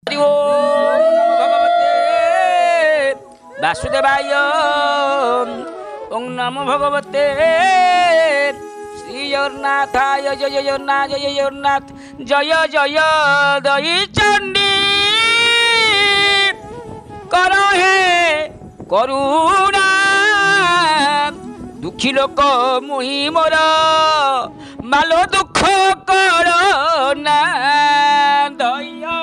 हरि ओम नमो भगवते वासुदेवाय ओम नमो भगवते श्री जगन्नाथाय जय जगन्नाथ जय जगन्नाथ जय जय दई चंडी कर हे करुणा दुखी लोक मुहि मोर मालो दुख कर ना दया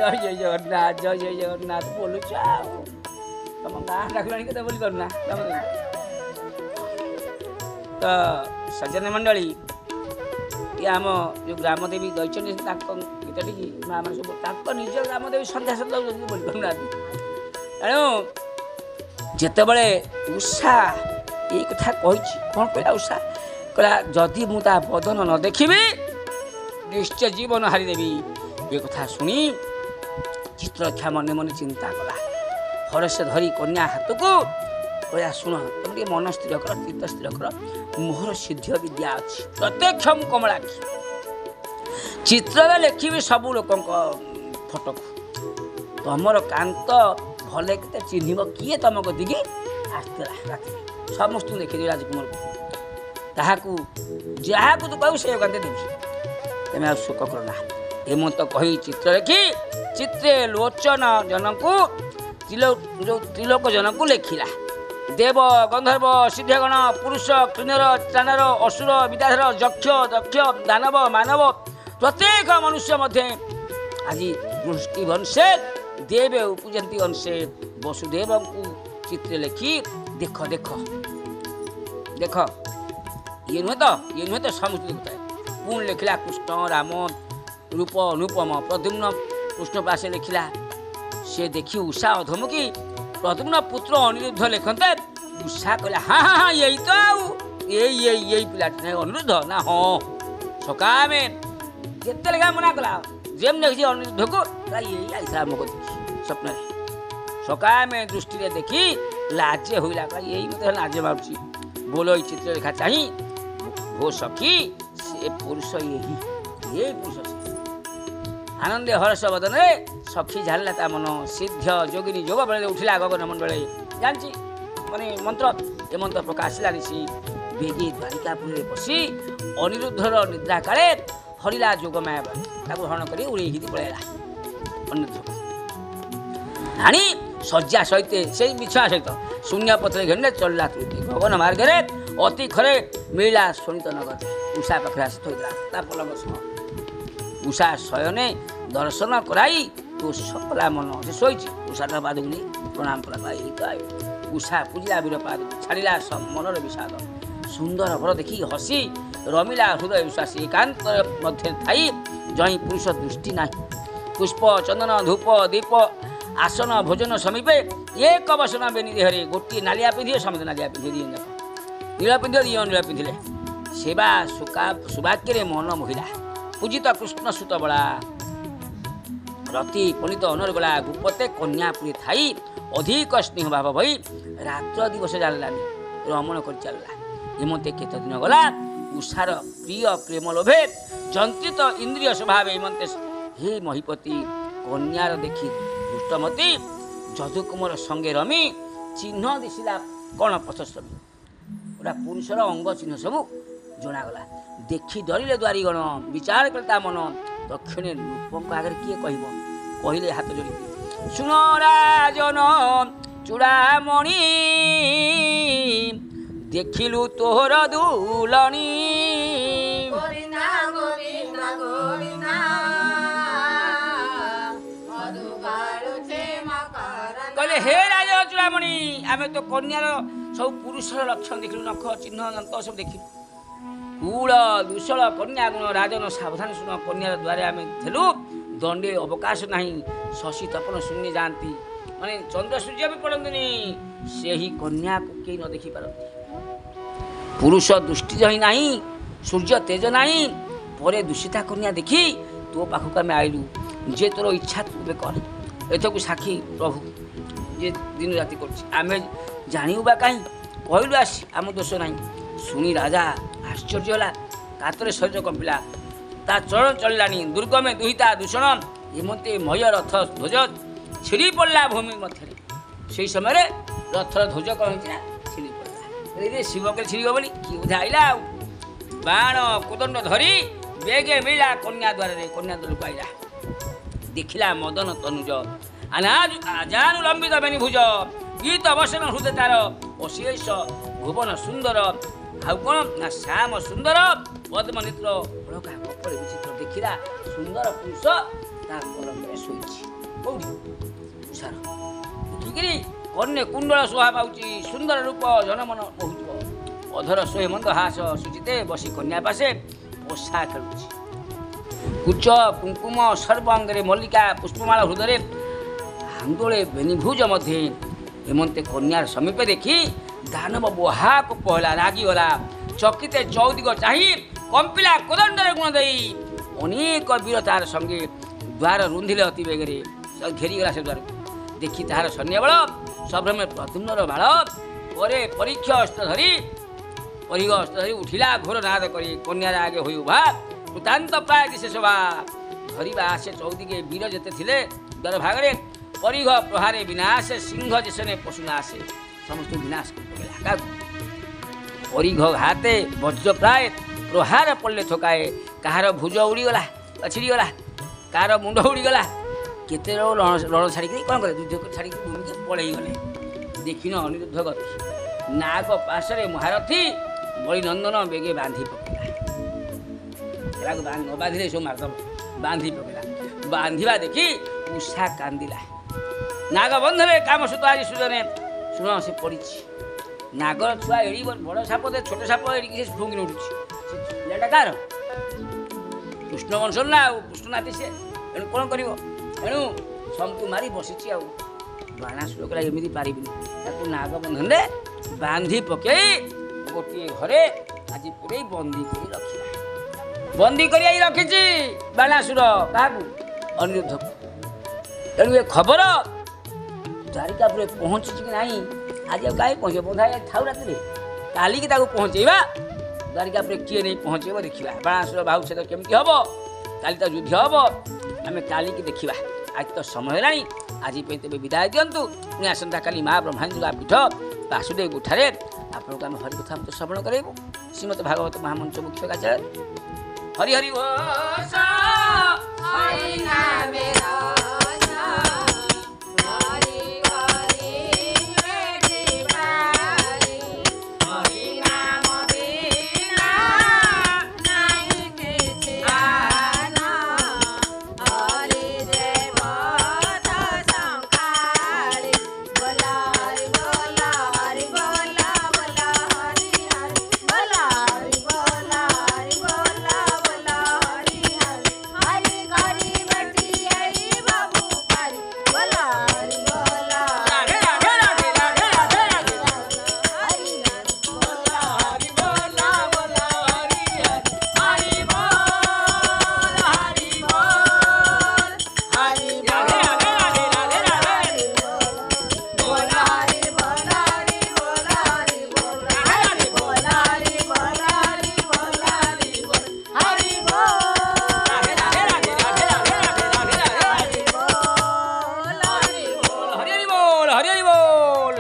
जय जगन्नाथ जय जय जगन्नाथ बोलु तुम गाँ डाकुराणी कथा बोली करूना तो सज्जन मंडली ये आम जो ग्राम देवी दैचंडी गीतटी माँ मैंने सब निज ग्राम देवी सन्ध्या शब्द बोली करूना तेणु जिते बड़े उषा ये कथा कही कौन कहला उषा कहला जदि मु ता बदन न देखिबी निश्चय जीवन हारिदेवी। ये कथा शुणी चित्ररक्षा मने मने चिंता कला। हरस धरी कन्या हाथ को कहला शुण तुम टे मन स्थिर कर चित्त स्थिर कर मोहर सिद्ध विद्या अच्छी प्रत्यक्ष कमलाक्षी चित्र लिखी सब लोक फोटो को तुमर कांत भले के चिन्ह किए तुम कदिकी आसला रात समस्त देखी राजकुमार को जहाँ तू कहू से कांत देवी तेमें आ शोक करना एमत कही चित्र लिखि चित्रे लोचन जनक जो त्रिलोक जनक लिखिला देव गंधर्व सिद्धगण पुरुष किन्नर चानर असुर विद्याधर यक्ष दक्ष दानव मानव प्रत्येक मनुष्य मध्य आज दृष्टि वंशे देव उपजंती अंशे वसुदेव को चित्र लिखि देख देख देख ये नुहे तो समस्त देखता है पुण्य लिखला कृष्ण राम रूप अनुपम प्रद्युम्न कृष्ण पासे लिखिला से देखी उषा अधमुखी प्रद्युम्न पुत्र अनिरुद्ध लिखते उषा कहला हाँ हाँ हाँ यही तो यही पिला अनिरुद्ध ना हाँ सकामे जिते लेखा मना कला जेम देखी अनिरुद्ध को यही आईसा मुख देखी स्वप्न सकामे दृष्टि देखी लाजे होइला यही मत लाजे मारुची बोलो चित्र रेखा चाही वो सखी से पुरुष यही पुरुष आनंदे हर्ष बदन सखी झाला ता मन सिद्ध जोगिनी जोग बेले उठिला गगन मंडल जानची माने मंत्र ए मंत्र प्रकाश ऋषि बेगी द्वारिकापुर बसी अनिरुद्धर निद्रा काले हरिला जोगमाया ताको हरण करी उड़ी पड़ेला अनिरुद्ध हाणी सज्जा सहित से बिछुआ सहित शून्य पत्र घेने चलला गगन मार्गरे अति खरे मिला शोणित नगर उषा पाखे आसी थोड़ा पलंग सह उषा शयने दर्शन कराई तो सकला मन से शोची उषा पाद प्रणाम कला उषा पूजिला वीर पाद छाड़ा मनर विषाद सुंदर वर देखी हसी रमिला हृदय विश्वास एकांत मध्य थी जही पुरुष दृष्टि ना पुष्प चंदन धूप दीप आसन भोजन समीपे एक बसन बेनी देहरे गोटे नालिया पिंधे समझ नालिया पिंधे दिए नीला पिंध दिए नीला पिंधिले सेवा सुभाग्य मन मोहिला पूजित कृष्ण सुत बड़ा रति पणित अनरगला गुपते कन्यापुरी थाई अधिक स्नेह भाव भई रात्र दिवस जालानी रमण कर चलला एमते केत दिन गला उषार प्रिय प्रेम लोभे जंत्रित इंद्रिय स्वभाव एमते हे महिपति कन्यार देखी दुष्टमती जदुकुमार संगे रमी चिन्ह दिशिला कौन पचश्रमी गोटा पुरुषर अंग चिन्ह सबू जनागला देखी डरिले द्वारीगण विचार करता मन दक्षिण रूपक आगे किए कहले हाथ जोड़ी सुन राजन चूड़ामणि देखिलु तोहर दुलनी कहले हे राजा चूड़ामणि आमे तो कन्यार सब पुरुषर लक्षण देखिलु नख चिन्ह दंत सब देखिलु कूल दुशल कन्या गुण राजन सावधान सुन कन्यार द्वारे आम थिलु दंडे अवकाश नहीं शशि तपन शून्य जाती माने चंद्र सूर्य भी पड़ती से ही कन्या को कई न देखी पारती पुरुष दृष्टि जही नहीं सूर्य तेज नहीं पर दूषिता कन्या देखी तो पाखक आम आईलु जे तोर इच्छा तू कर एथक साक्षी प्रभु जे दिन राति कर जानूबा कहीं कहलु आसी आम दोष नहीं शुणी राजा आश्चर्य होला कातर शरीर कंपिला ता चरण चलिलानी दुर्गमे दुहिता दूषण एमते मय रथ ध्वज छिड़ी पड़ला भूमि मध्य से समय रथर ध्वज कौन छिड़ी पड़ा शिव के छिड़ बोली कि बुझा आईला बाण कोदंड धरी बेगे मिला कन्या द्वार कन्या द्वार को आईला देखिला मदन तनुज आजानु लंबित बेनी भुज गीत अवसन हृदय तार अशेष भुवन सुंदर आउ कौन ना श्याम सुंदर पद्म नेत्र बड़का कपड़े विचित्र देखिला सुंदर पुरुष पलंगे शोची तुषार देखिकी कन्या कुंडल शोभा पाऊँच सुंदर रूप जनमन बहुत अधर सोहे मंद हास सुचिते बसी कन्या पासे पोषा खेलुची कुच कुंकुम सर्वांगे मल्लिका पुष्पमाला हृदय आंदोले बेनिभुज मध्य हेमंते कन्यार समीपे देखी दानव बोहा को पहला रागिगला চকিতে চৌদিগ চাহি কম্পিলা কোদণ্ডরে গুণ দেই অনেক বীর তার সঙ্গে দ্বার রুন্ধিলে অতি বেগরে ঘেরিগলা সে দ্বার দেখি তাহার সৈন্যবল সভ্রমে প্রদ্যুম্নর বাଳ পরে পরীক্ষ অস্ত্র ধরি পরিগ অস্ত্র ধরি উঠিলা ঘোর নাদ করি কন্যার আগে হই উভা কৃতান্ত প্রায় দিশে শোভা ধরিবা আসে চৌদিকে বীর যেতে ছিলে দ্বার ভাগরে পরিঘ প্রহারে বিনাশে সিংহ যেসনে পশু না আসে সমস্ত বিনাশ করে পরিঘ ঘাতে বজ্র প্রায় প্রহার পড়লে ঠকাଏ কাହାର ভুজ উড়িগলা ଛିଡ଼ିଗଲା କାହାର ମୁଣ୍ଡ ଉଡ଼ିଗଲା କେତେ ରଣ ଛାଡ଼ିକି କ'ଣ କଲେ ଯୁଦ୍ଧ ଛାଡ଼ିକି ଭୂମିକି ପଳେଇଗଲେ ଦେଖିନ ଅନିରୁଦ୍ଧ ଗତି ନାଗ ପାଶରେ ମହାରଥୀ ବଳିନନ୍ଦନ ବେଗେ ବାନ୍ଧି ପକେଇଲା ଏହାକୁ ନ ବାନ୍ଧିଲେ ସବୁ ମାରିଦବ ବାନ୍ଧି ପକେଇଲା ବାନ୍ଧିବା ଦେଖି ଉଷା କାନ୍ଦିଲା ନାଗ ବନ୍ଧରେ କାମ ସୁତ ଆଜି ସୁଜନେ ଶୁଣ ସେ ପଡ଼ିଛି ନାଗର ଛୁଆ ଏଡ଼ି ବଡ଼ ସାପ ଛୋଟ ସାପ ଏଡ଼ିକି ସେ ଫୁଙ୍ଗି ଉଠୁଛି ସେ ପିଲାଟା କାହାର କୃଷ୍ଣ ବଂଶର ନା ଆଉ କୃଷ୍ଣ ନାତି ସେ ଏଣୁ କ'ଣ କରିବ ଏଣୁ ସମସ୍ତଙ୍କୁ ମାରି ବସିଛି ଆଉ ବାଣାସୁର କହିଲା ଏମିତି ପାରିବିନି ତାକୁ ନାଗ ବନ୍ଧନରେ ବାନ୍ଧି ପକେଇ ଗୋଟିଏ ଘରେ ଆଜି ପୁରେଇ ବନ୍ଦୀ କରି ରଖିଲା ବନ୍ଦୀ କରି ଆଇ ରଖିଛି ବାଣାସୁର କାହାକୁ ଅନିରୁଦ୍ଧକୁ ତେଣୁ ଏ ଖବର ଦ୍ୱାରିକାପୁରରେ ପହଞ୍ଚିଛି କି ନାହିଁ ଆଜି ଆଉ କାହିଁ ପହଞ୍ଚିବ ବୋଧା ଥାଉ ରାତିରେ କାଲିକି ତାକୁ ପହଞ୍ଚେଇବା ଦ୍ୱାରିକାପୁରରେ କିଏ ନେଇ ପହଞ୍ଚେଇବ ଦେଖିବା ବାଣାସୁର ବାହୁ ସେ କେମିତି ହେବ କାଲି ତ ଯୁଦ୍ଧ ହେବ ଆମେ କାଲିକି ଦେଖିବା ଆଜି ତ ସମୟ ହେଲାଣି ଆଜି ପାଇଁ ତେବେ ବିଦାୟ ଦିଅନ୍ତୁ ପୁଣି ଆସନ୍ତାକାଲି ମା ବ୍ରହ୍ମାଣ୍ଡୁକା ପୀଠ ବାସୁଦେବ ଠାରେ ଆପଣଙ୍କୁ ଆମେ ହରିକଥା ଶ୍ରବଣ କରାଇବୁ ଶ୍ରୀମଦ ଭାଗବତ ମହାମଞ୍ଚ ମୁଖ୍ୟ କାର୍ଯ୍ୟାଳୟ ହରି ହରି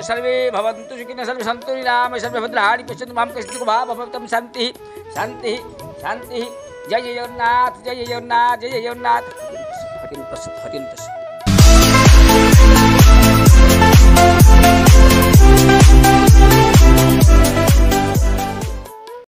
सर्वे भवन्तु सुखिनः सर्वे सन्तु निरामयाः सर्वे भद्राणि पश्यन्तु मां कश्चित् वा भवतं शान्तिः शान्तिः शान्तिः जय जगन्नाथ जय जगन्नाथ जय जगन्नाथ हरिं तस्सत् हरिं तस्सत्